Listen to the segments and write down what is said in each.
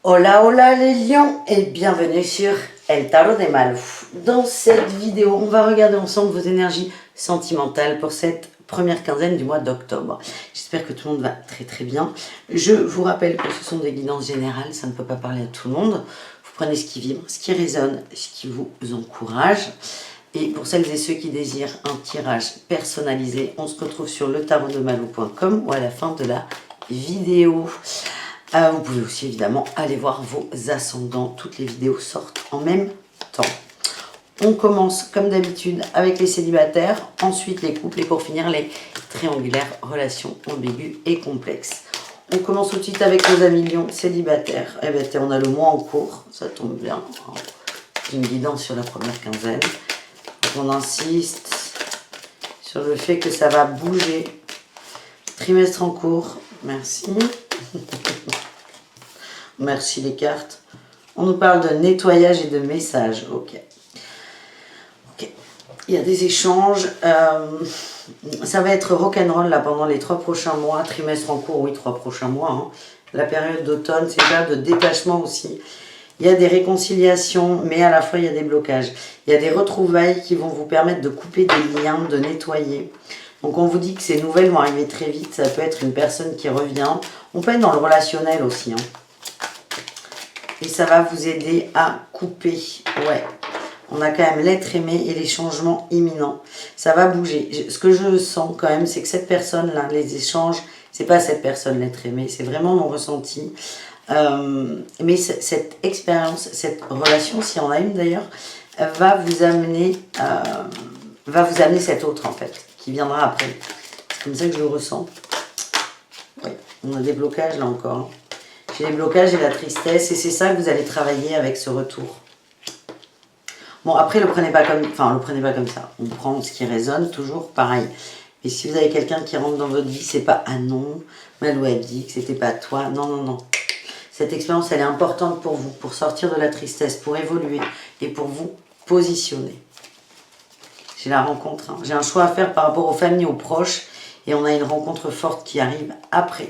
Hola hola les lions et bienvenue sur El Tarot des Malou. Dans cette vidéo, on va regarder ensemble vos énergies sentimentales pour cette première quinzaine du mois d'octobre. J'espère que tout le monde va très très bien. Je vous rappelle que ce sont des guidances générales, ça ne peut pas parler à tout le monde. Vous prenez ce qui vibre, ce qui résonne, ce qui vous encourage. Et pour celles et ceux qui désirent un tirage personnalisé, on se retrouve sur letarodemalou.com ou à la fin de la vidéo. Vous pouvez aussi évidemment aller voir vos ascendants. Toutes les vidéos sortent en même temps. On commence comme d'habitude avec les célibataires, ensuite les couples et pour finir les triangulaires, relations ambiguës et complexes. On commence tout de suite avec nos amis lions célibataires. Eh bien, on a le mois en cours, ça tombe bien. Une guidance sur la première quinzaine. Donc on insiste sur le fait que ça va bouger. Trimestre en cours, merci. Merci les cartes. On nous parle de nettoyage et de messages. Ok. Il y a des échanges. Ça va être rock'n'roll là pendant les 3 prochains mois. Trimestre en cours, oui, 3 prochains mois. Hein. La période d'automne, c'est une période de détachement aussi. Il y a des réconciliations, mais à la fois il y a des blocages. Il y a des retrouvailles qui vont vous permettre de couper des liens, de nettoyer. Donc on vous dit que ces nouvelles vont arriver très vite. Ça peut être une personne qui revient. On peut être dans le relationnel aussi. Hein. Et ça va vous aider à couper. Ouais. On a quand même l'être aimé et les changements imminents. Ça va bouger. Ce que je sens quand même, c'est que cette personne-là, les échanges, c'est pas cette personne l'être aimé. C'est vraiment mon ressenti. Mais cette expérience, cette relation, s'il y en a une d'ailleurs, va vous amener cet autre en fait, qui viendra après. C'est comme ça que je le ressens. Oui, on a des blocages là encore. Hein. J'ai les blocages et la tristesse et c'est ça que vous allez travailler avec ce retour. Bon, après, le prenez pas comme ça. On prend ce qui résonne, toujours pareil. Et si vous avez quelqu'un qui rentre dans votre vie, c'est pas « Ah non, Malou a dit que c'était pas toi ». Non, non, non. Cette expérience, elle est importante pour vous, pour sortir de la tristesse, pour évoluer et pour vous positionner. J'ai la rencontre. Hein. J'ai un choix à faire par rapport aux familles, aux proches. Et on a une rencontre forte qui arrive après.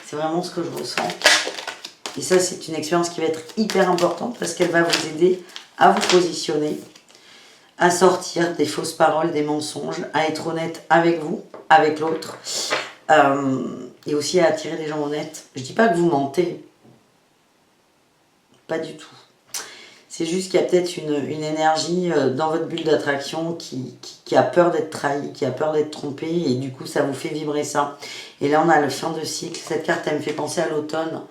C'est vraiment ce que je ressens. Et ça, c'est une expérience qui va être hyper importante parce qu'elle va vous aider à vous positionner, à sortir des fausses paroles, des mensonges, à être honnête avec vous, avec l'autre, et aussi à attirer des gens honnêtes. Je ne dis pas que vous mentez, pas du tout. C'est juste qu'il y a peut-être une énergie dans votre bulle d'attraction qui a peur d'être trahi, qui a peur d'être trompé, et du coup ça vous fait vibrer ça. Et là on a le fin de cycle, cette carte elle me fait penser à l'automne,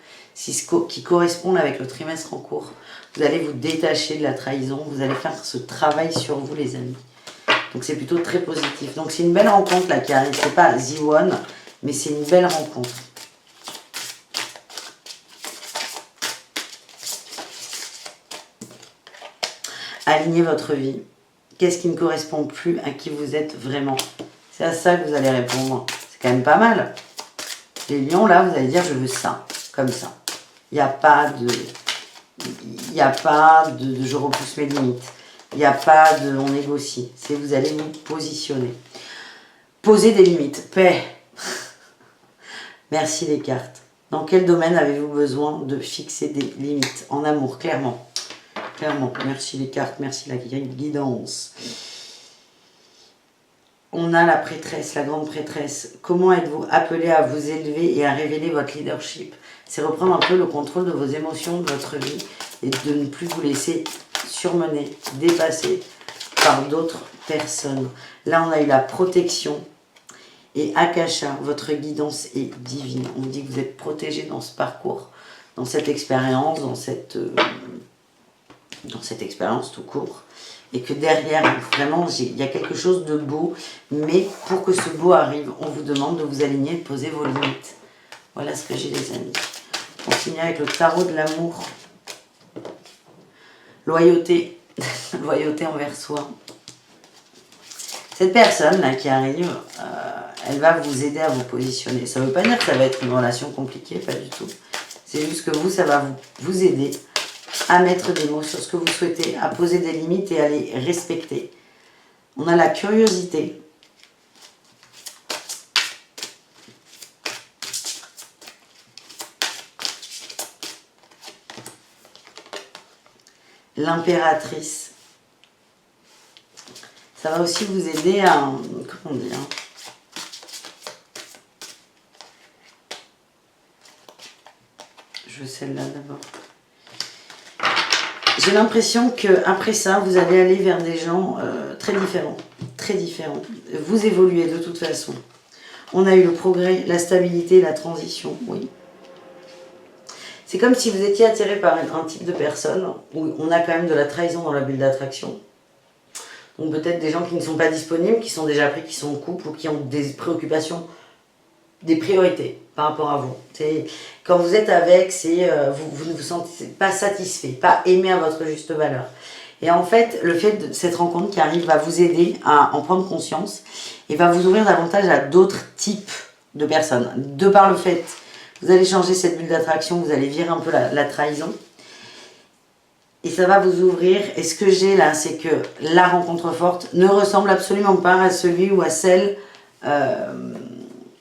qui correspond avec le trimestre en cours. Vous allez vous détacher de la trahison, vous allez faire ce travail sur vous les amis. Donc c'est plutôt très positif. Donc c'est une belle rencontre là qui arrive, c'est pas The One, mais c'est une belle rencontre. Alignez votre vie. Qu'est-ce qui ne correspond plus à qui vous êtes vraiment? C'est à ça que vous allez répondre. C'est quand même pas mal. Les lions, là, vous allez dire, je veux ça, comme ça. Il n'y a pas de je repousse mes limites. Il n'y a pas de on négocie. C'est vous allez vous positionner. Posez des limites. Paix. Merci les cartes. Dans quel domaine avez-vous besoin de fixer des limites? En amour, clairement. Clairement. Merci les cartes. Merci la guidance. On a la prêtresse, la grande prêtresse. Comment êtes-vous appelé à vous élever et à révéler votre leadership? C'est reprendre un peu le contrôle de vos émotions, de votre vie et de ne plus vous laisser surmener, dépasser par d'autres personnes. Là, on a eu la protection et Akasha, votre guidance est divine. On dit que vous êtes protégé dans ce parcours, dans cette expérience, dans cette expérience tout court. Et que derrière, vraiment, il y a quelque chose de beau. Mais pour que ce beau arrive, on vous demande de vous aligner, de poser vos limites. Voilà ce que j'ai les amis. On continue avec le tarot de l'amour. Loyauté. Loyauté envers soi. Cette personne-là qui arrive, elle va vous aider à vous positionner. Ça ne veut pas dire que ça va être une relation compliquée, pas du tout. C'est juste que vous, ça va vous aider à mettre des mots sur ce que vous souhaitez, à poser des limites et à les respecter. On a la curiosité. l'impératrice. Ça va aussi vous aider à... Comment dire? Je veux celle-là d'abord. J'ai l'impression qu'après ça, vous allez aller vers des gens très différents. Très différents. Vous évoluez de toute façon. On a eu le progrès, la stabilité, la transition, oui. C'est comme si vous étiez attiré par un type de personne où on a quand même de la trahison dans la bulle d'attraction. Donc peut-être des gens qui ne sont pas disponibles, qui sont déjà pris, qui sont en couple ou qui ont des préoccupations, des priorités par rapport à vous. Quand vous êtes avec, vous ne vous sentez pas satisfait, pas aimé à votre juste valeur. Et en fait, le fait de cette rencontre qui arrive va vous aider à en prendre conscience et va vous ouvrir davantage à d'autres types de personnes. De par le fait, vous allez changer cette bulle d'attraction, vous allez virer un peu la trahison. Et ça va vous ouvrir. Et ce que j'ai là, c'est que la rencontre forte ne ressemble absolument pas à celui ou à celle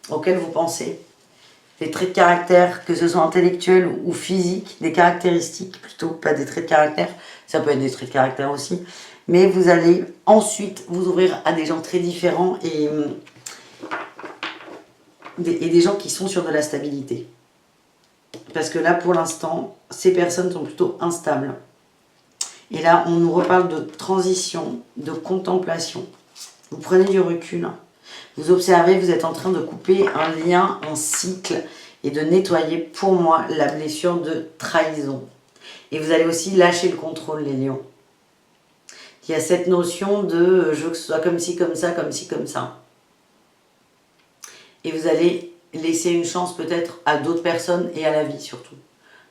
auquel vous pensez. Les traits de caractère, que ce soit intellectuels ou physiques, des caractéristiques plutôt, pas des traits de caractère. Ça peut être des traits de caractère aussi. Mais vous allez ensuite vous ouvrir à des gens très différents et des gens qui sont sur de la stabilité. Parce que là, pour l'instant, ces personnes sont plutôt instables. Et là, on nous reparle de transition, de contemplation. Vous prenez du recul, vous observez, vous êtes en train de couper un lien, un cycle et de nettoyer, pour moi, la blessure de trahison. Et vous allez aussi lâcher le contrôle, les lions. Il y a cette notion de je veux que ce soit comme ci, comme ça, comme ci, comme ça. Et vous allez laisser une chance peut-être à d'autres personnes et à la vie surtout.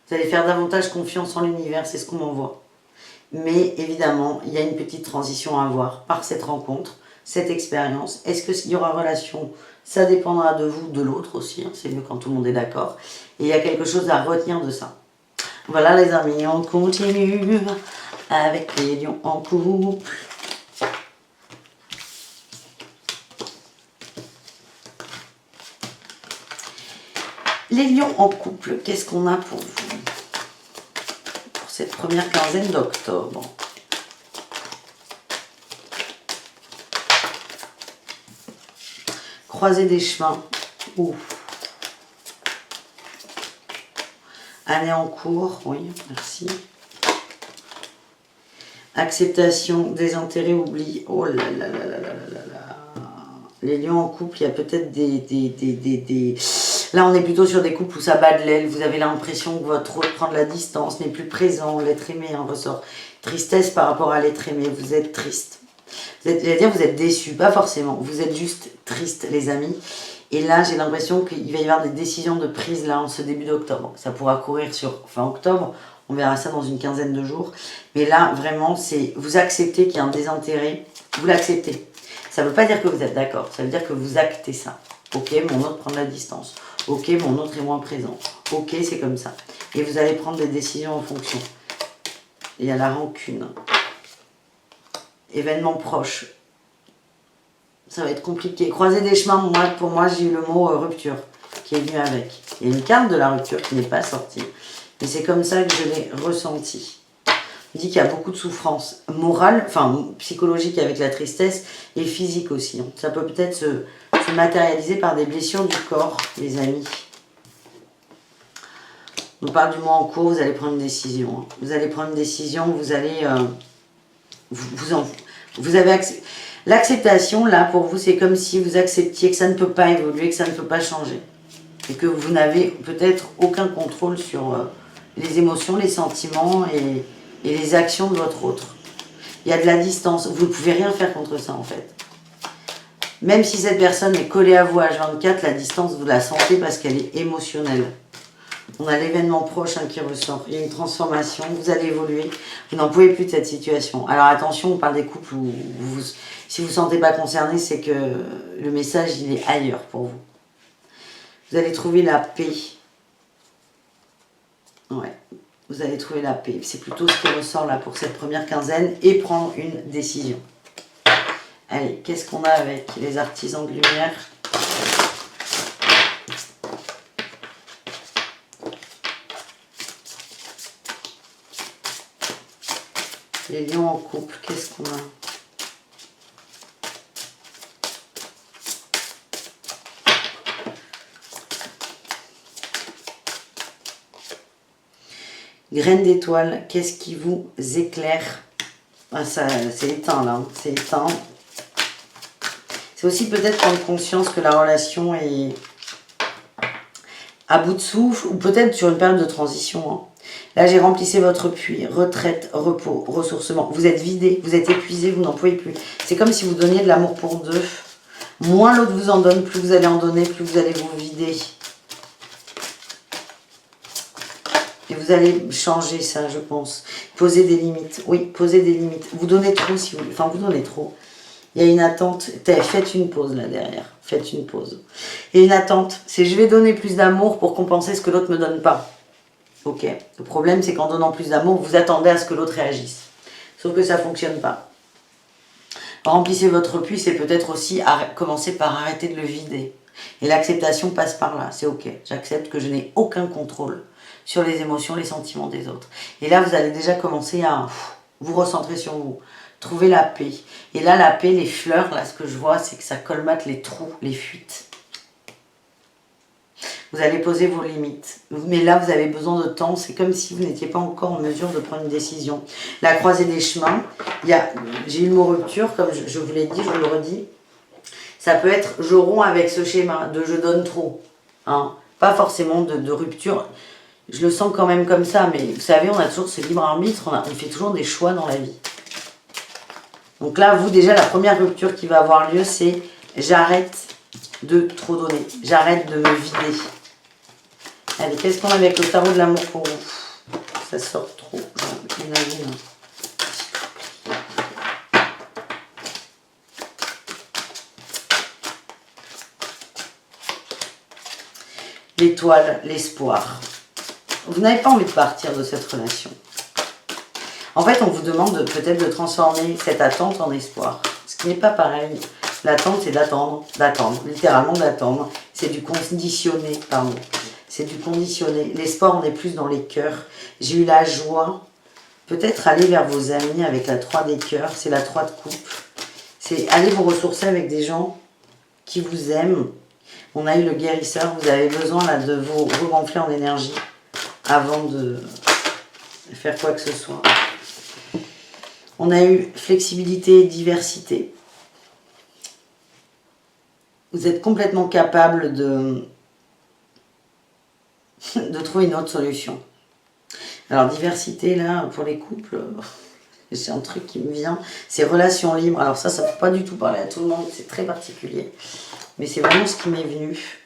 Vous allez faire davantage confiance en l'univers, c'est ce qu'on m'envoie. Mais évidemment, il y a une petite transition à avoir par cette rencontre, cette expérience. Est-ce qu'il y aura relation? Ça dépendra de vous, de l'autre aussi. C'est mieux quand tout le monde est d'accord. Et il y a quelque chose à retenir de ça. Voilà les amis, on continue avec les lions en couple. Les lions en couple, qu'est-ce qu'on a pour vous? Pour cette première quinzaine d'octobre. Croiser des chemins. Ouf. Année en cours, oui, merci. Acceptation, désintérêt, oubli. Oh là là là là là là là. Les lions en couple, il y a peut-être des... Là, on est plutôt sur des couples où ça bat de l'aile. Vous avez l'impression que votre autre prend de la distance, n'est plus présent. L'être aimé en ressort. Tristesse par rapport à l'être aimé. Vous êtes triste. J'allais dire, vous êtes déçu. Pas forcément. Vous êtes juste triste, les amis. Et là, j'ai l'impression qu'il va y avoir des décisions de prise là en ce début d'octobre. Ça pourra courir sur fin octobre. On verra ça dans une quinzaine de jours. Mais là, vraiment, c'est vous acceptez qu'il y a un désintérêt. Vous l'acceptez. Ça ne veut pas dire que vous êtes d'accord. Ça veut dire que vous actez ça. Ok, mon autre prend de la distance. Ok, mon autre est moins présent. Ok, c'est comme ça. Et vous allez prendre des décisions en fonction. Il y a la rancune. Événement proche. Ça va être compliqué. Croiser des chemins, pour moi, j'ai eu le mot rupture qui est venu avec. Il y a une carte de la rupture qui n'est pas sortie. Mais c'est comme ça que je l'ai ressenti. Il dit qu'il y a beaucoup de souffrance morale, enfin psychologique avec la tristesse et physique aussi. Ça peut peut-être se matérialiser par des blessures du corps, les amis. On nous parle du mois en cours, vous allez prendre une décision. Vous allez prendre une décision, vous allez... vous avez l'acceptation, là, pour vous, c'est comme si vous acceptiez que ça ne peut pas évoluer, que ça ne peut pas changer. Et que vous n'avez peut-être aucun contrôle sur les émotions, les sentiments et les actions de votre autre. Il y a de la distance. Vous ne pouvez rien faire contre ça, en fait. Même si cette personne est collée à vous à H24, la distance, vous la sentez parce qu'elle est émotionnelle. On a l'événement proche qui ressort. Il y a une transformation. Vous allez évoluer. Vous n'en pouvez plus de cette situation. Alors attention, on parle des couples où si vous ne vous sentez pas concerné, c'est que le message, il est ailleurs pour vous. Vous allez trouver la paix. Ouais. Vous allez trouver la paix. C'est plutôt ce qui ressort là pour cette première quinzaine et prendre une décision. Allez, qu'est-ce qu'on a avec les artisans de lumière ? Les lions en couple, qu'est-ce qu'on a? Graines d'étoiles, qu'est-ce qui vous éclaire? Ah, ça, c'est éteint là, c'est éteint. C'est aussi peut-être prendre conscience que la relation est à bout de souffle ou peut-être sur une période de transition. Hein. Là, j'ai remplissé votre puits, retraite, repos, ressourcement. Vous êtes vidé, vous êtes épuisé, vous n'en pouvez plus. C'est comme si vous donniez de l'amour pour deux. Moins l'autre vous en donne, plus vous allez en donner, plus vous allez vous vider. Et vous allez changer ça, je pense. Poser des limites. Oui, poser des limites. Vous donnez trop si vous voulez. Enfin, vous donnez trop. Il y a une attente. Faites une pause là derrière. Faites une pause. Et une attente, c'est je vais donner plus d'amour pour compenser ce que l'autre ne me donne pas. Ok. Le problème, c'est qu'en donnant plus d'amour, vous attendez à ce que l'autre réagisse. Sauf que ça ne fonctionne pas. Remplissez votre puits, c'est peut-être aussi commencer par arrêter de le vider. Et l'acceptation passe par là. C'est ok. J'accepte que je n'ai aucun contrôle sur les émotions, les sentiments des autres. Et là, vous allez déjà commencer à vous recentrer sur vous. Trouver la paix. Et là, la paix, les fleurs, là, ce que je vois, c'est que ça colmate les trous, les fuites. Vous allez poser vos limites. Mais là, vous avez besoin de temps. C'est comme si vous n'étiez pas encore en mesure de prendre une décision. La croisée des chemins, j'ai eu le mot rupture, comme je vous l'ai dit, je vous le redis. Ça peut être je romps avec ce schéma de je donne trop. Hein. Pas forcément de rupture. Je le sens quand même comme ça, mais vous savez, on a toujours ce libre arbitre, on fait toujours des choix dans la vie. Donc là, vous, déjà, la première rupture qui va avoir lieu, c'est j'arrête de trop donner, j'arrête de me vider. Allez, qu'est-ce qu'on a avec le tarot de l'amour pour vous? Ça sort trop, j'imagine. L'étoile, l'espoir. Vous n'avez pas envie de partir de cette relation. En fait, on vous demande peut-être de transformer cette attente en espoir. Ce qui n'est pas pareil. L'attente, c'est d'attendre, littéralement d'attendre. C'est du conditionné, pardon. C'est du conditionné. L'espoir, on est plus dans les cœurs. J'ai eu la joie. Peut-être aller vers vos amis avec la 3 des cœurs. C'est la 3 de coupe. C'est aller vous ressourcer avec des gens qui vous aiment. On a eu le guérisseur. Vous avez besoin là de vous regonfler en énergie avant de faire quoi que ce soit. On a eu flexibilité et diversité. Vous êtes complètement capable de trouver une autre solution. Alors, diversité, là, pour les couples, c'est un truc qui me vient. C'est relations libres. Alors ça ne peut pas du tout parler à tout le monde. C'est très particulier. Mais c'est vraiment ce qui m'est venu.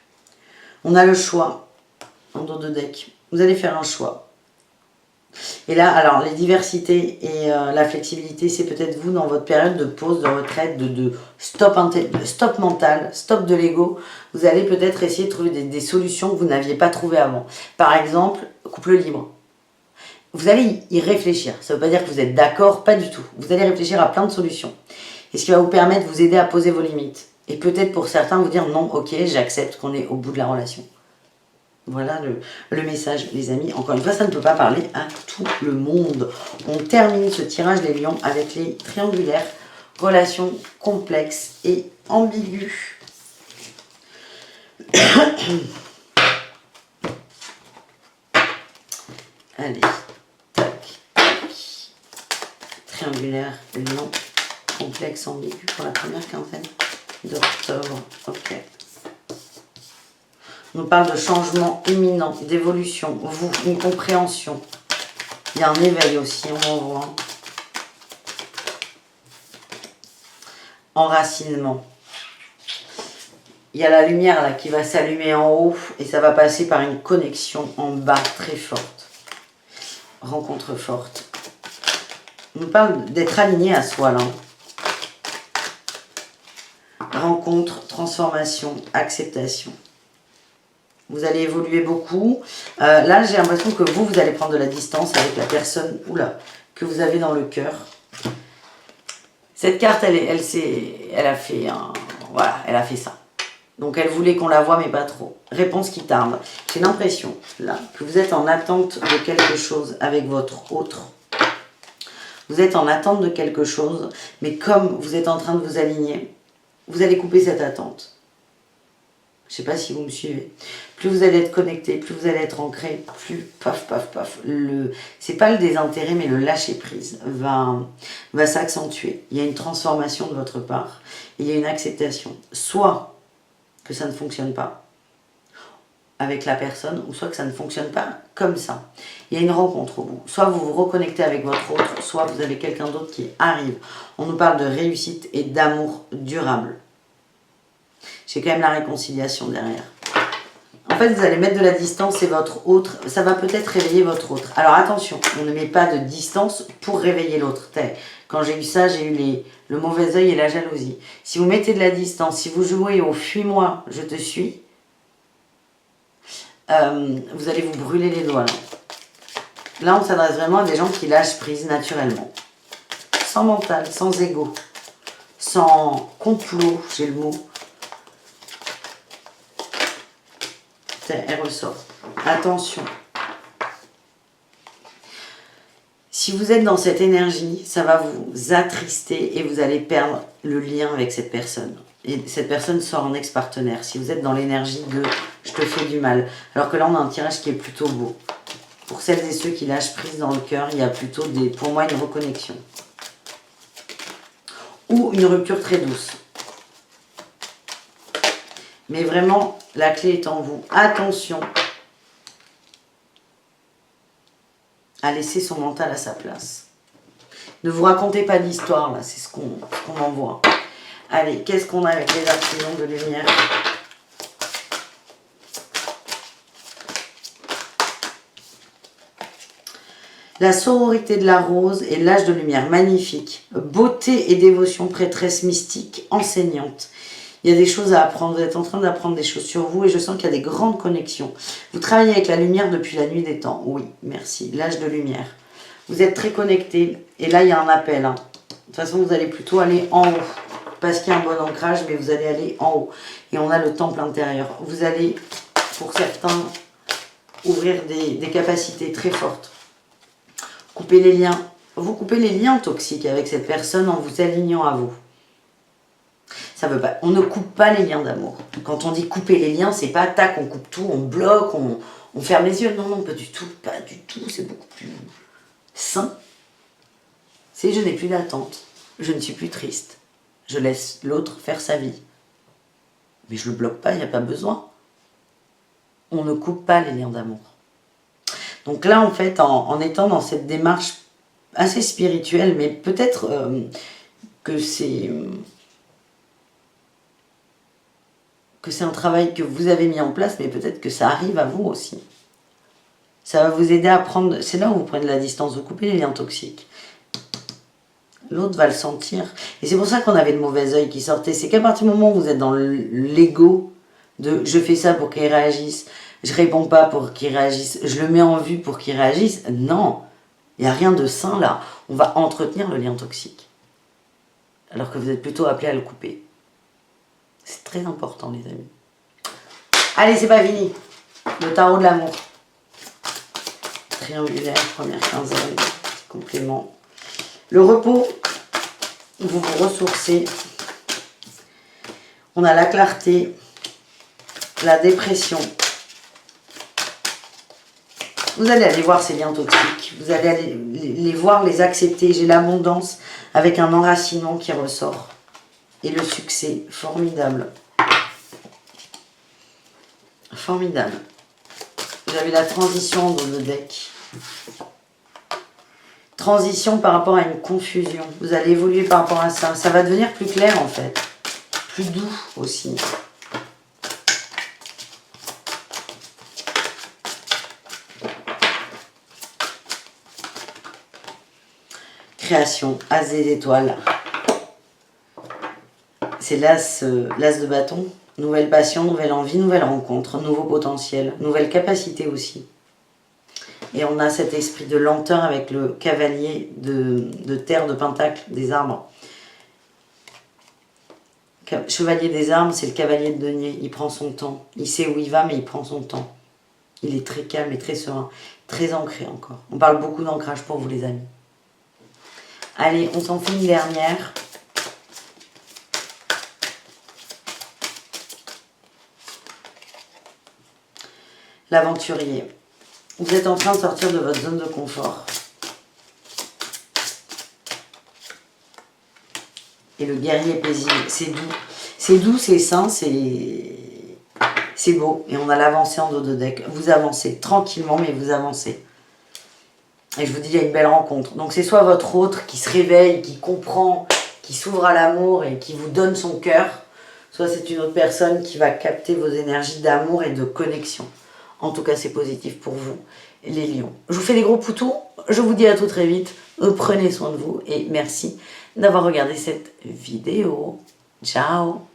On a le choix en dos de deck. Vous allez faire un choix. Et là, alors, les diversités et la flexibilité, c'est peut-être vous dans votre période de pause, de retraite, de stop mental, stop de l'ego. Vous allez peut-être essayer de trouver des solutions que vous n'aviez pas trouvées avant. Par exemple, couple libre. Vous allez y réfléchir. Ça ne veut pas dire que vous êtes d'accord, pas du tout. Vous allez réfléchir à plein de solutions. Et ce qui va vous permettre de vous aider à poser vos limites. Et peut-être pour certains vous dire non, ok, j'accepte qu'on est au bout de la relation. Voilà le message, les amis. Encore une fois, ça ne peut pas parler à tout le monde. On termine ce tirage des lions avec les triangulaires. Relations complexes et ambiguës. Allez, tac, tac. Triangulaire, lion, complexe, ambigu pour la première quinzaine d'octobre. Ok. On nous parle de changement imminent, d'évolution, vous, une compréhension. Il y a un éveil aussi, on en voit. Enracinement. Il y a la lumière là qui va s'allumer en haut et ça va passer par une connexion en bas très forte. Rencontre forte. On nous parle d'être aligné à soi là. Rencontre, transformation, acceptation. Vous allez évoluer beaucoup. Là, j'ai l'impression que vous allez prendre de la distance avec la personne que vous avez dans le cœur. Cette carte, elle a fait voilà, elle a fait ça. Donc, elle voulait qu'on la voie, mais pas trop. Réponse qui tarde. J'ai l'impression, là, que vous êtes en attente de quelque chose avec votre autre. Vous êtes en attente de quelque chose, mais comme vous êtes en train de vous aligner, vous allez couper cette attente. Je ne sais pas si vous me suivez. Plus vous allez être connecté, plus vous allez être ancré, plus paf, paf, paf. C'est pas le désintérêt, mais le lâcher prise va s'accentuer. Il y a une transformation de votre part. Il y a une acceptation. Soit que ça ne fonctionne pas avec la personne, ou soit que ça ne fonctionne pas comme ça. Il y a une rencontre au bout. Soit vous vous reconnectez avec votre autre, soit vous avez quelqu'un d'autre qui arrive. On nous parle de réussite et d'amour durable. J'ai quand même la réconciliation derrière. En fait, vous allez mettre de la distance et votre autre, ça va peut-être réveiller votre autre. Alors attention, on ne met pas de distance pour réveiller l'autre. Quand j'ai eu ça, j'ai eu le mauvais œil et la jalousie. Si vous mettez de la distance, si vous jouez au fuis-moi, je te suis, vous allez vous brûler les doigts. Là, on s'adresse vraiment à des gens qui lâchent prise naturellement. Sans mental, sans ego, sans complot, j'ai le mot. Elle ressort. Attention. Si vous êtes dans cette énergie, ça va vous attrister et vous allez perdre le lien avec cette personne. Et cette personne sort en ex-partenaire. Si vous êtes dans l'énergie de « je te fais du mal ». Alors que là, on a un tirage qui est plutôt beau. Pour celles et ceux qui lâchent prise dans le cœur, il y a plutôt, pour moi, une reconnexion. Ou une rupture très douce. Mais vraiment, la clé est en vous. Attention à laisser son mental à sa place. Ne vous racontez pas d'histoire, là, c'est ce qu'on envoie. Allez, qu'est-ce qu'on a avec les artisans de lumière? La sororité de la rose et l'âge de lumière, magnifique. Beauté et dévotion, prêtresse mystique, enseignante. Il y a des choses à apprendre, vous êtes en train d'apprendre des choses sur vous et je sens qu'il y a des grandes connexions. Vous travaillez avec la lumière depuis la nuit des temps. Oui, merci. L'âge de lumière. Vous êtes très connecté et là, il y a un appel. De toute façon, vous allez plutôt aller en haut parce qu'il y a un bon ancrage, mais vous allez aller en haut. Et on a le temple intérieur. Vous allez, pour certains, ouvrir des capacités très fortes. Couper les liens. Vous coupez les liens toxiques avec cette personne en vous alignant à vous. Ça veut pas. On ne coupe pas les liens d'amour. Quand on dit couper les liens, c'est pas tac, on coupe tout, on bloque, on ferme les yeux. Non, non, pas du tout, pas du tout. C'est beaucoup plus sain. C'est je n'ai plus d'attente, je ne suis plus triste. Je laisse l'autre faire sa vie. Mais je le bloque pas, il n'y a pas besoin. On ne coupe pas les liens d'amour. Donc là, en fait, en étant dans cette démarche assez spirituelle, mais peut-être que c'est un travail que vous avez mis en place, mais peut-être que ça arrive à vous aussi. Ça va vous aider à prendre... C'est là où vous prenez de la distance, vous coupez les liens toxiques. L'autre va le sentir. Et c'est pour ça qu'on avait le mauvais œil qui sortait. C'est qu'à partir du moment où vous êtes dans l'ego de « je fais ça pour qu'il réagisse », je réponds pas pour qu'il réagisse, je le mets en vue pour qu'il réagisse. Non, il n'y a rien de sain là. On va entretenir le lien toxique. Alors que vous êtes plutôt appelé à le couper. C'est très important, les amis. Allez, c'est pas fini. Le tarot de l'amour. Triangulaire, première quinzaine, petit complément. Le repos, vous vous ressourcez. On a la clarté, la dépression. Vous allez aller voir ces liens toxiques. Vous allez aller les voir, les accepter. J'ai l'abondance avec un enracinement qui ressort. Et le succès, formidable. Formidable. Vous avez la transition dans le deck. Transition par rapport à une confusion. Vous allez évoluer par rapport à ça. Ça va devenir plus clair en fait. Plus doux aussi. Création, as des étoiles. C'est l'as de bâton. Nouvelle passion, nouvelle envie, nouvelle rencontre, nouveau potentiel, nouvelle capacité aussi. Et on a cet esprit de lenteur avec le cavalier de terre, de pentacle, des arbres. Chevalier des arbres, c'est le cavalier de denier. Il prend son temps. Il sait où il va, mais il prend son temps. Il est très calme et très serein. Très ancré encore. On parle beaucoup d'ancrage pour vous les amis. Allez, on s'en fait une dernière. L'aventurier. Vous êtes en train de sortir de votre zone de confort. Et le guerrier paisible, c'est doux. C'est doux, c'est sain, c'est beau. Et on a l'avancée en dos de deck. Vous avancez tranquillement, mais vous avancez. Et je vous dis, il y a une belle rencontre. Donc c'est soit votre autre qui se réveille, qui comprend, qui s'ouvre à l'amour et qui vous donne son cœur, soit c'est une autre personne qui va capter vos énergies d'amour et de connexion. En tout cas, c'est positif pour vous, les lions. Je vous fais des gros poutous. Je vous dis à tout très vite. Prenez soin de vous et merci d'avoir regardé cette vidéo. Ciao!